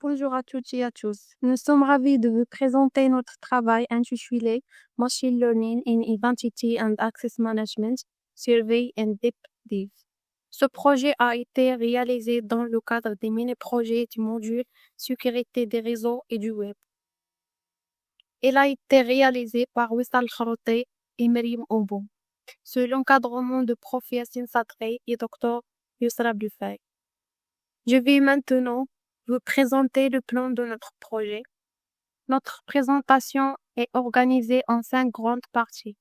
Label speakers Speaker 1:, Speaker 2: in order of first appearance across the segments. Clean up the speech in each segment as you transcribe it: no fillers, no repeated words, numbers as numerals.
Speaker 1: Bonjour à toutes et à tous. Nous sommes ravis de vous présenter notre travail intitulé Machine Learning in Identity and Access Management, Survey and Deep Dive. Ce projet a été réalisé dans le cadre des mini-projets du module Sécurité des réseaux et du web. Il a été réalisé par Wissal Kharoté et Myriam Obo, sous l'encadrement de Prof Yassine Sadri et Dr Yousra Bufay. Je vais maintenant vous présenter le plan de notre projet. Notre présentation est organisée en 5 grandes parties.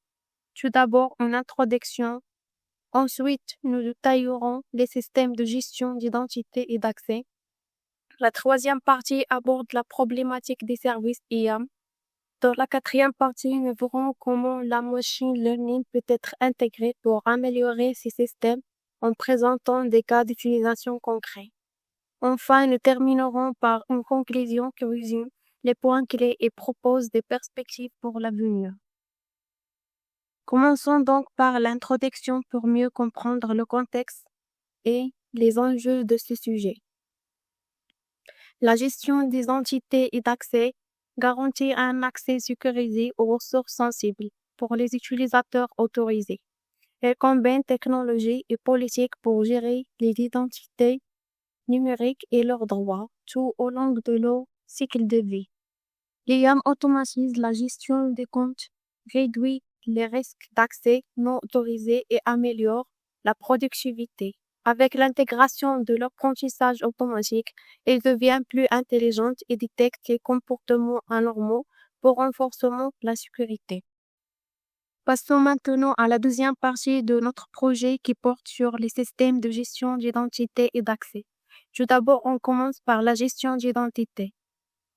Speaker 1: Tout d'abord, une introduction. Ensuite, nous détaillerons les systèmes de gestion d'identité et d'accès. La troisième partie aborde la problématique des services IAM. Dans la quatrième partie, nous verrons comment la machine learning peut être intégrée pour améliorer ces systèmes en présentant des cas d'utilisation concrets. Enfin, nous terminerons par une conclusion qui résume les points clés et propose des perspectives pour l'avenir. Commençons donc par l'introduction pour mieux comprendre le contexte et les enjeux de ce sujet. La gestion des entités et d'accès garantit un accès sécurisé aux ressources sensibles pour les utilisateurs autorisés. Elle combine technologie et politique pour gérer les identités numériques et leurs droits tout au long de leur cycle de vie. L'IAM automatise la gestion des comptes, réduit les risques d'accès non autorisé et améliore la productivité. Avec l'intégration de l'apprentissage automatique, elle devient plus intelligente et détecte les comportements anormaux pour renforcement de la sécurité. Passons maintenant à la deuxième partie de notre projet qui porte sur les systèmes de gestion d'identité et d'accès. Tout d'abord, on commence par la gestion d'identité.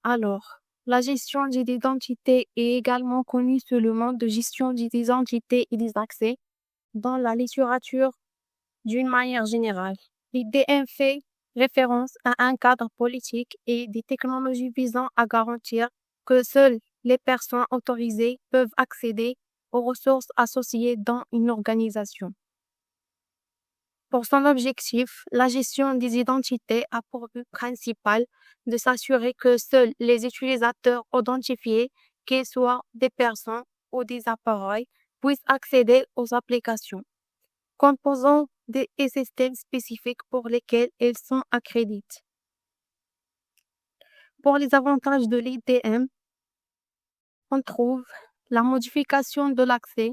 Speaker 1: Alors, la gestion des identités est également connue sous le nom de gestion des identités et des accès dans la littérature d'une manière générale. L'IDM fait référence à un cadre politique et des technologies visant à garantir que seules les personnes autorisées peuvent accéder aux ressources associées dans une organisation. Pour son objectif, la gestion des identités a pour but principal de s'assurer que seuls les utilisateurs identifiés, qu'ils soient des personnes ou des appareils, puissent accéder aux applications, composant des systèmes spécifiques pour lesquels ils sont accrédités. Pour les avantages de l'IDM, on trouve la modification de l'accès,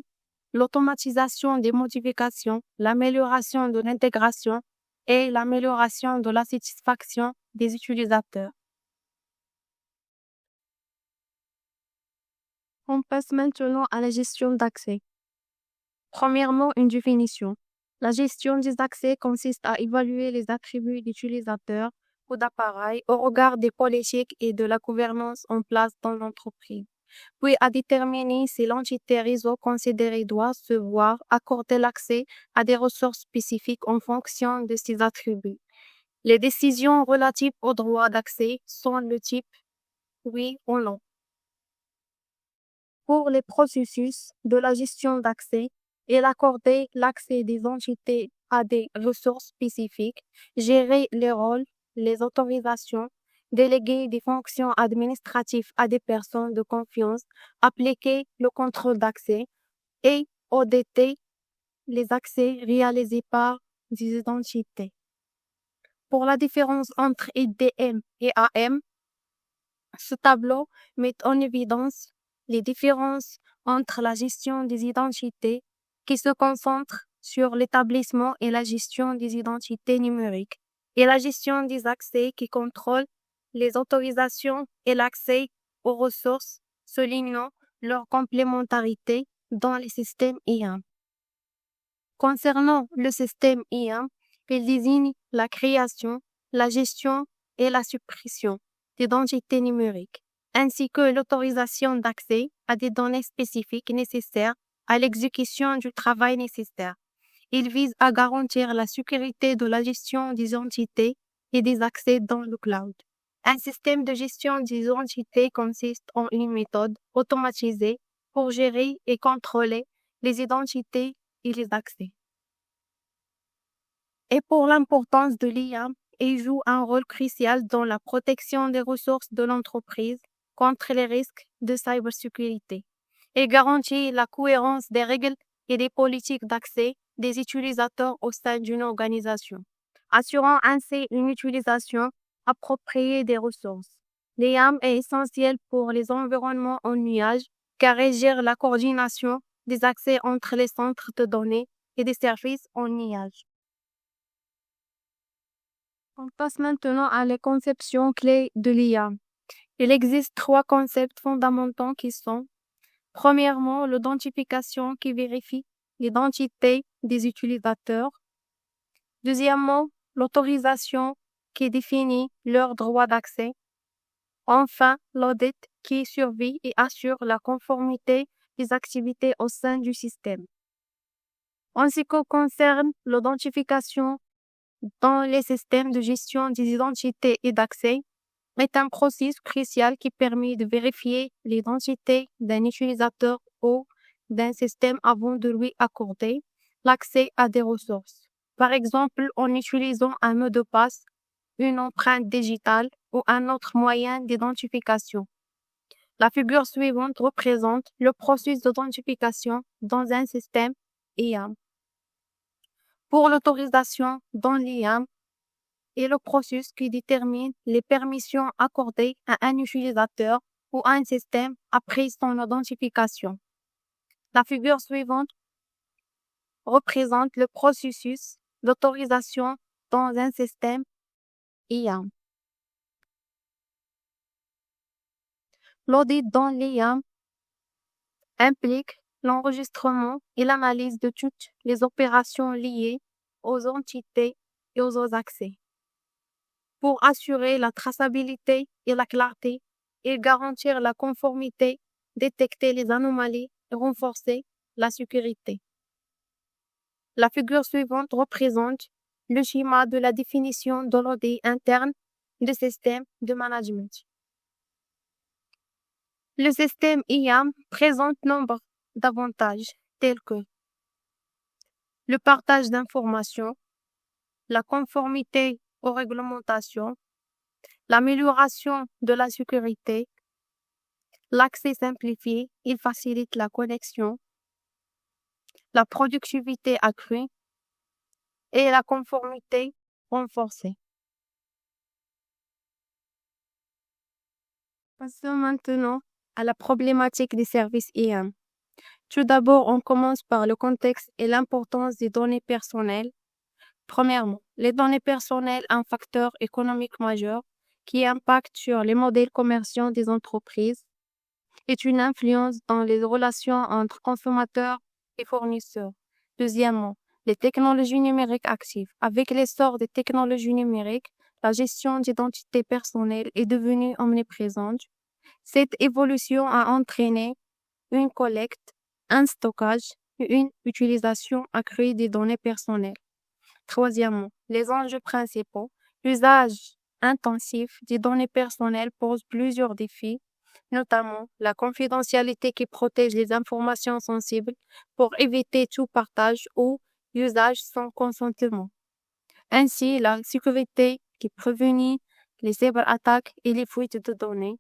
Speaker 1: l'automatisation des modifications, l'amélioration de l'intégration et l'amélioration de la satisfaction des utilisateurs. On passe maintenant à la gestion d'accès. Premièrement, une définition. La gestion des accès consiste à évaluer les attributs d'utilisateurs ou d'appareils au regard des politiques et de la gouvernance en place dans l'entreprise, puis à déterminer si l'entité réseau considérée doit se voir accorder l'accès à des ressources spécifiques en fonction de ces attributs. Les décisions relatives au droit d'accès sont le type oui ou non. Pour les processus de la gestion d'accès, il accorder l'accès des entités à des ressources spécifiques, gérer les rôles, les autorisations, déléguer des fonctions administratives à des personnes de confiance, appliquer le contrôle d'accès et auditer les accès réalisés par des identités. Pour la différence entre IDM et AM, ce tableau met en évidence les différences entre la gestion des identités qui se concentre sur l'établissement et la gestion des identités numériques et la gestion des accès qui contrôle les autorisations et l'accès aux ressources, soulignant leur complémentarité dans les systèmes IAM. Concernant le système IAM, il désigne la création, la gestion et la suppression d'identités numériques, ainsi que l'autorisation d'accès à des données spécifiques nécessaires à l'exécution du travail nécessaire. Il vise à garantir la sécurité de la gestion des entités et des accès dans le cloud. Un système de gestion des entités consiste en une méthode automatisée pour gérer et contrôler les identités et les accès. Et pour l'importance de l'IAM et joue un rôle crucial dans la protection des ressources de l'entreprise contre les risques de cybersécurité et garantit la cohérence des règles et des politiques d'accès des utilisateurs au sein d'une organisation, assurant ainsi une utilisation appropriée des ressources. L'IAM est essentiel pour les environnements en nuage car elle gère la coordination des accès entre les centres de données et des services en nuage. On passe maintenant à les conceptions clés de l'IAM. Il existe 3 concepts fondamentaux qui sont, premièrement, l'identification qui vérifie l'identité des utilisateurs. Deuxièmement, l'autorisation qui définit leurs droits d'accès. Enfin, l'audit qui surveille et assure la conformité des activités au sein du système. En ce qui concerne l'identification dans les systèmes de gestion des identités et d'accès, est un processus crucial qui permet de vérifier l'identité d'un utilisateur ou d'un système avant de lui accorder l'accès à des ressources. Par exemple, en utilisant un mot de passe, une empreinte digitale ou un autre moyen d'identification. La figure suivante représente le processus d'authentification dans un système IAM. Pour l'autorisation dans l'IAM, est le processus qui détermine les permissions accordées à un utilisateur ou à un système après son identification. La figure suivante représente le processus d'autorisation dans un système IAM. L'audit dans l'IAM implique l'enregistrement et l'analyse de toutes les opérations liées aux entités et aux accès, pour assurer la traçabilité et la clarté et garantir la conformité, détecter les anomalies et renforcer la sécurité. La figure suivante représente le schéma de la définition de l'audit interne du système de management. Le système IAM présente nombre d'avantages tels que le partage d'informations, la conformité aux réglementations, l'amélioration de la sécurité, l'accès simplifié, il facilite la connexion, la productivité accrue et la conformité renforcée. Passons maintenant à la problématique des services IAM. Tout d'abord, on commence par le contexte et l'importance des données personnelles. Premièrement, les données personnelles, un facteur économique majeur qui impacte sur les modèles commerciaux des entreprises, est une influence dans les relations entre consommateurs et fournisseurs. Deuxièmement, les technologies numériques actives. Avec l'essor des technologies numériques, la gestion d'identité personnelle est devenue omniprésente. Cette évolution a entraîné une collecte, un stockage et une utilisation accrue des données personnelles. Troisièmement, les enjeux principaux. L'usage intensif des données personnelles pose plusieurs défis, notamment la confidentialité qui protège les informations sensibles pour éviter tout partage ou usage sans consentement. Ainsi, la sécurité qui prévenit les cyberattaques et les fuites de données.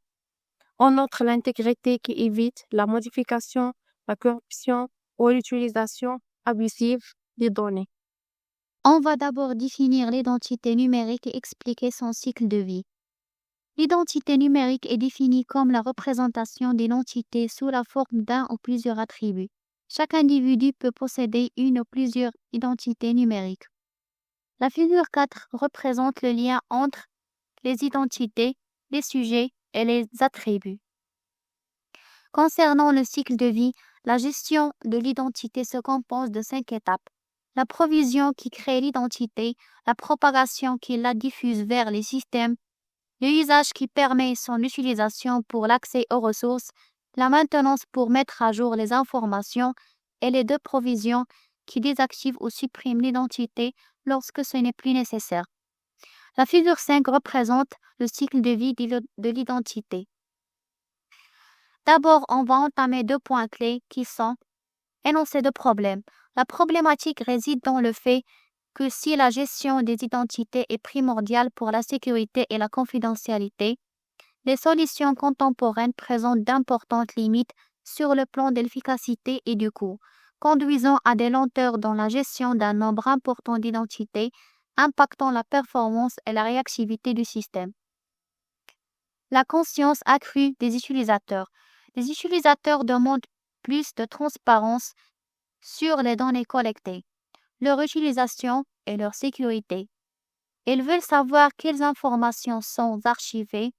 Speaker 1: En outre, l'intégrité qui évite la modification, la corruption ou l'utilisation abusive des données.
Speaker 2: On va d'abord définir l'identité numérique et expliquer son cycle de vie. L'identité numérique est définie comme la représentation d'une entité sous la forme d'un ou plusieurs attributs. Chaque individu peut posséder une ou plusieurs identités numériques. La figure 4 représente le lien entre les identités, les sujets et les attributs. Concernant le cycle de vie, la gestion de l'identité se compose de 5 étapes. La provision qui crée l'identité, la propagation qui la diffuse vers les systèmes, le usage qui permet son utilisation pour l'accès aux ressources, la maintenance pour mettre à jour les informations et les 2 provisions qui désactivent ou suppriment l'identité lorsque ce n'est plus nécessaire. La figure 5 représente le cycle de vie de l'identité. D'abord, on va entamer 2 points clés qui sont énoncer de problèmes. La problématique réside dans le fait que si la gestion des identités est primordiale pour la sécurité et la confidentialité, les solutions contemporaines présentent d'importantes limites sur le plan de l'efficacité et du coût, conduisant à des lenteurs dans la gestion d'un nombre important d'identités, impactant la performance et la réactivité du système. La conscience accrue des utilisateurs. Les utilisateurs demandent plus de transparence sur les données collectées, leur utilisation et leur sécurité. Ils veulent savoir quelles informations sont archivées,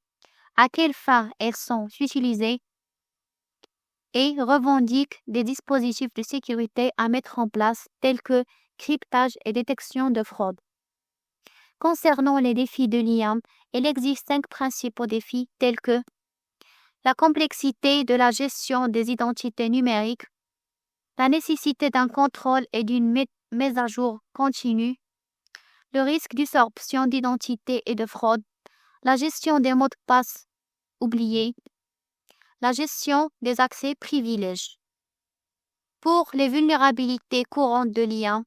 Speaker 2: à quelles fins elles sont utilisées et revendiquent des dispositifs de sécurité à mettre en place tels que cryptage et détection de fraude. Concernant les défis de l'IAM, il existe 5 principaux défis tels que la complexité de la gestion des identités numériques, la nécessité d'un contrôle et d'une mise à jour continue, le risque d'usurpation d'identité et de fraude, la gestion des mots de passe oubliés, la gestion des accès privilèges. Pour les vulnérabilités courantes de l'IAM,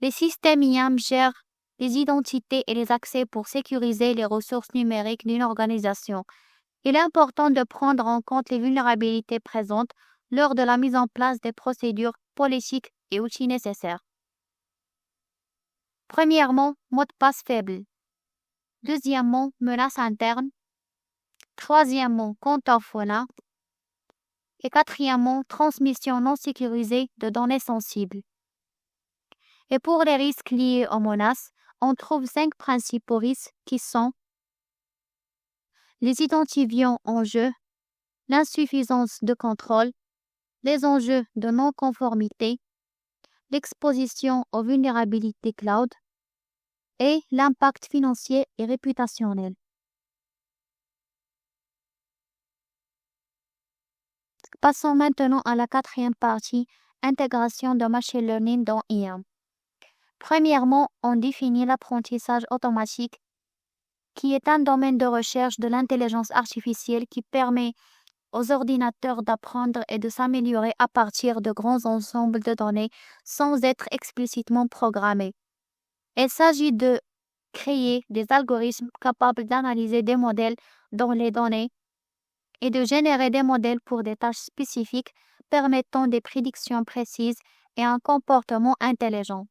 Speaker 2: les systèmes IAM gèrent les identités et les accès pour sécuriser les ressources numériques d'une organisation. Il est important de prendre en compte les vulnérabilités présentes lors de la mise en place des procédures politiques et outils nécessaires. Premièrement, mot de passe faible. Deuxièmement, menace interne. Troisièmement, compte orphelin. Et quatrièmement, transmission non sécurisée de données sensibles. Et pour les risques liés aux menaces, on trouve 5 principaux risques qui sont les identifiants en jeu, l'insuffisance de contrôle, les enjeux de non-conformité, l'exposition aux vulnérabilités cloud et l'impact financier et réputationnel. Passons maintenant à la 4e partie, intégration de machine learning dans IAM. Premièrement, on définit l'apprentissage automatique, qui est un domaine de recherche de l'intelligence artificielle qui permet aux ordinateurs d'apprendre et de s'améliorer à partir de grands ensembles de données sans être explicitement programmés. Il s'agit de créer des algorithmes capables d'analyser des modèles dans les données et de générer des modèles pour des tâches spécifiques permettant des prédictions précises et un comportement intelligent.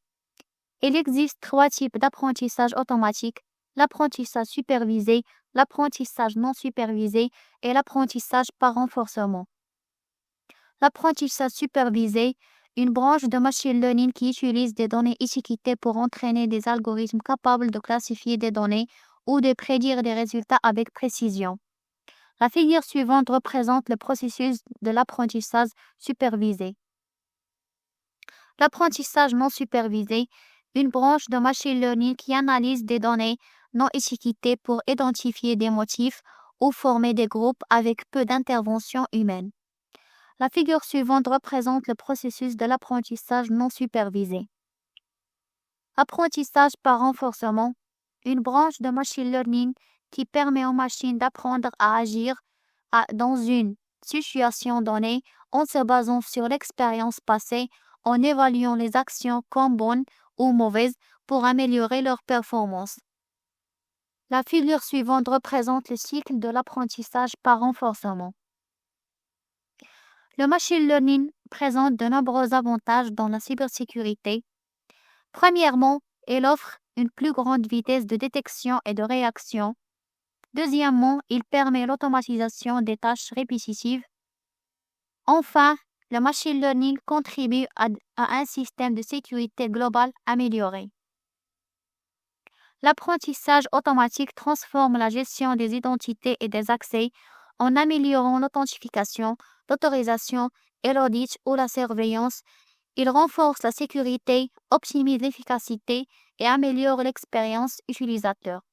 Speaker 2: Il existe 3 types d'apprentissage automatique: l'apprentissage supervisé, l'apprentissage non supervisé et l'apprentissage par renforcement. L'apprentissage supervisé, une branche de machine learning qui utilise des données étiquetées pour entraîner des algorithmes capables de classifier des données ou de prédire des résultats avec précision. La figure suivante représente le processus de l'apprentissage supervisé. L'apprentissage non supervisé, une branche de machine learning qui analyse des données non étiquetées pour identifier des motifs ou former des groupes avec peu d'intervention humaine. La figure suivante représente le processus de l'apprentissage non supervisé. Apprentissage par renforcement, une branche de machine learning qui permet aux machines d'apprendre à agir dans une situation donnée en se basant sur l'expérience passée, en évaluant les actions comme bonnes ou mauvaises pour améliorer leur performance. La figure suivante représente le cycle de l'apprentissage par renforcement. Le machine learning présente de nombreux avantages dans la cybersécurité. Premièrement, il offre une plus grande vitesse de détection et de réaction. Deuxièmement, il permet l'automatisation des tâches répétitives. Enfin, le machine learning contribue à un système de sécurité global amélioré. L'apprentissage automatique transforme la gestion des identités et des accès en améliorant l'authentification, l'autorisation et l'audit ou la surveillance. Il renforce la sécurité, optimise l'efficacité et améliore l'expérience utilisateur.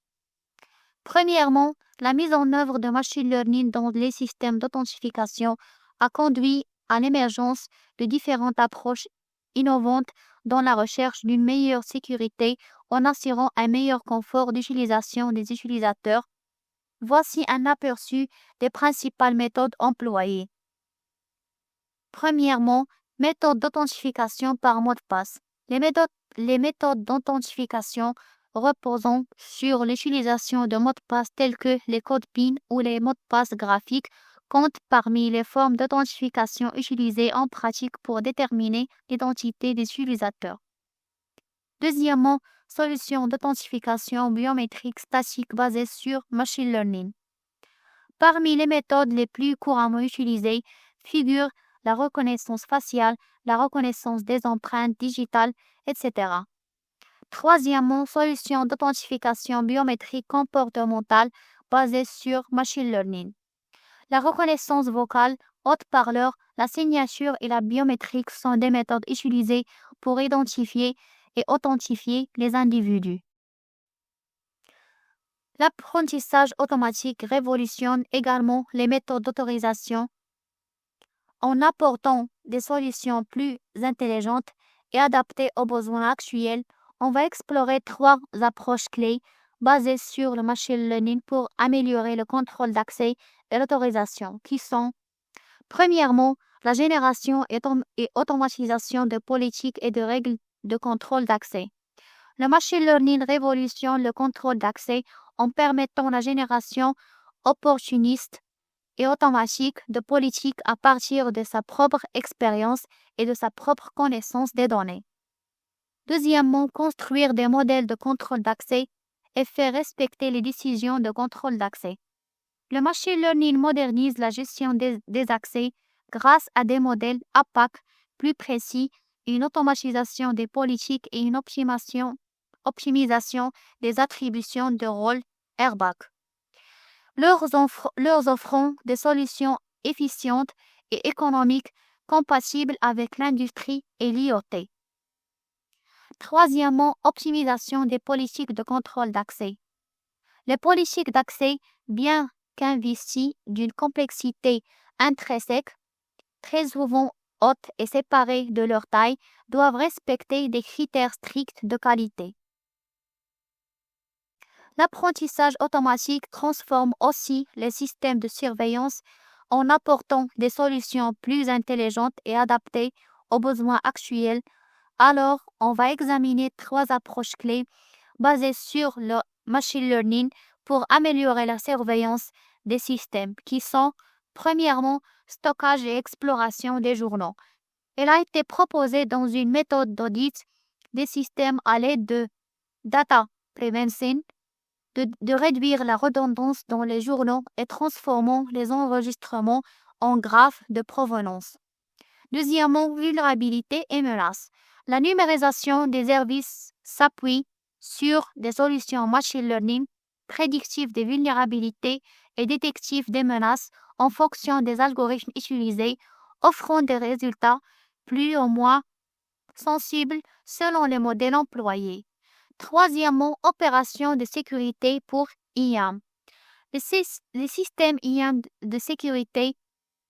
Speaker 2: Premièrement, la mise en œuvre de machine learning dans les systèmes d'authentification a conduit à l'émergence de différentes approches innovantes dans la recherche d'une meilleure sécurité en assurant un meilleur confort d'utilisation des utilisateurs. Voici un aperçu des principales méthodes employées. Premièrement, méthode d'authentification par mot de passe. Les méthodes les méthodes d'authentification reposant sur l'utilisation de mots de passe tels que les codes PIN ou les mots de passe graphiques comptent parmi les formes d'authentification utilisées en pratique pour déterminer l'identité des utilisateurs. Deuxièmement, solutions d'authentification biométrique statique basées sur machine learning. Parmi les méthodes les plus couramment utilisées figurent la reconnaissance faciale, la reconnaissance des empreintes digitales, etc. Troisièmement, solutions d'authentification biométrique comportementale basées sur machine learning. La reconnaissance vocale, haute-parleur, la signature et la biométrique sont des méthodes utilisées pour identifier et authentifier les individus. L'apprentissage automatique révolutionne également les méthodes d'autorisation en apportant des solutions plus intelligentes et adaptées aux besoins actuels. On va explorer 3 approches clés basées sur le machine learning pour améliorer le contrôle d'accès et l'autorisation, qui sont, premièrement, la génération et automatisation de politiques et de règles de contrôle d'accès. Le machine learning révolutionne le contrôle d'accès en permettant la génération opportuniste et automatique de politiques à partir de sa propre expérience et de sa propre connaissance des données. Deuxièmement, construire des modèles de contrôle d'accès et faire respecter les décisions de contrôle d'accès. Le machine learning modernise la gestion des accès grâce à des modèles APAC plus précis, une automatisation des politiques et une optimisation des attributions de rôle airbag. Leur offrant des solutions efficientes et économiques compatibles avec l'industrie et l'IoT. Troisièmement, optimisation des politiques de contrôle d'accès. Les politiques d'accès, bien qu'investies d'une complexité intrinsèque, très souvent haute et séparées de leur taille, doivent respecter des critères stricts de qualité. L'apprentissage automatique transforme aussi les systèmes de surveillance en apportant des solutions plus intelligentes et adaptées aux besoins actuels. Alors, on va examiner 3 approches clés basées sur le machine learning pour améliorer la surveillance des systèmes qui sont, premièrement, stockage et exploration des journaux. Elle a été proposée dans une méthode d'audit des systèmes à l'aide de data prevention, de réduire la redondance dans les journaux et transformant les enregistrements en graphes de provenance. Deuxièmement, vulnérabilité et menaces. La numérisation des services s'appuie sur des solutions machine learning prédictives des vulnérabilités et détectives des menaces en fonction des algorithmes utilisés, offrant des résultats plus ou moins sensibles selon les modèles employés. Troisièmement, opération de sécurité pour IAM. Les systèmes IAM de sécurité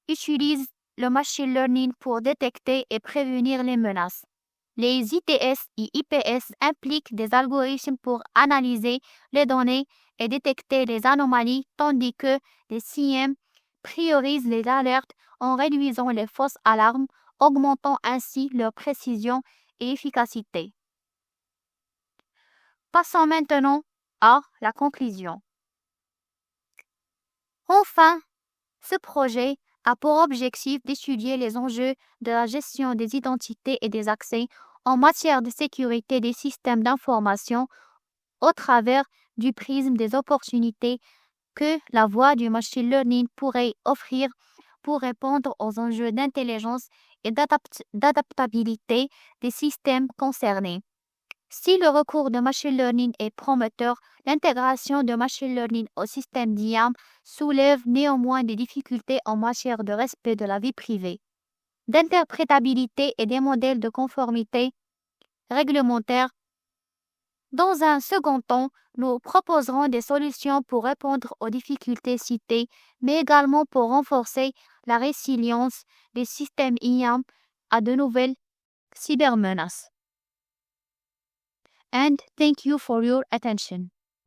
Speaker 2: utilisent le machine learning pour détecter et prévenir les menaces. Les ITS et IPS impliquent des algorithmes pour analyser les données et détecter les anomalies, tandis que les CIEM priorisent les alertes en réduisant les fausses alarmes, augmentant ainsi leur précision et efficacité. Passons maintenant à la conclusion. Enfin, ce projet a pour objectif d'étudier les enjeux de la gestion des identités et des accès en matière de sécurité des systèmes d'information au travers du prisme des opportunités que la voie du machine learning pourrait offrir pour répondre aux enjeux d'intelligence et d'adaptabilité des systèmes concernés. Si le recours de machine learning est prometteur, l'intégration de machine learning au système d'IAM soulève néanmoins des difficultés en matière de respect de la vie privée, d'interprétabilité et des modèles de conformité réglementaire. Dans un second temps, nous proposerons des solutions pour répondre aux difficultés citées, mais également pour renforcer la résilience des systèmes IAM à de nouvelles cybermenaces. And thank you for your attention.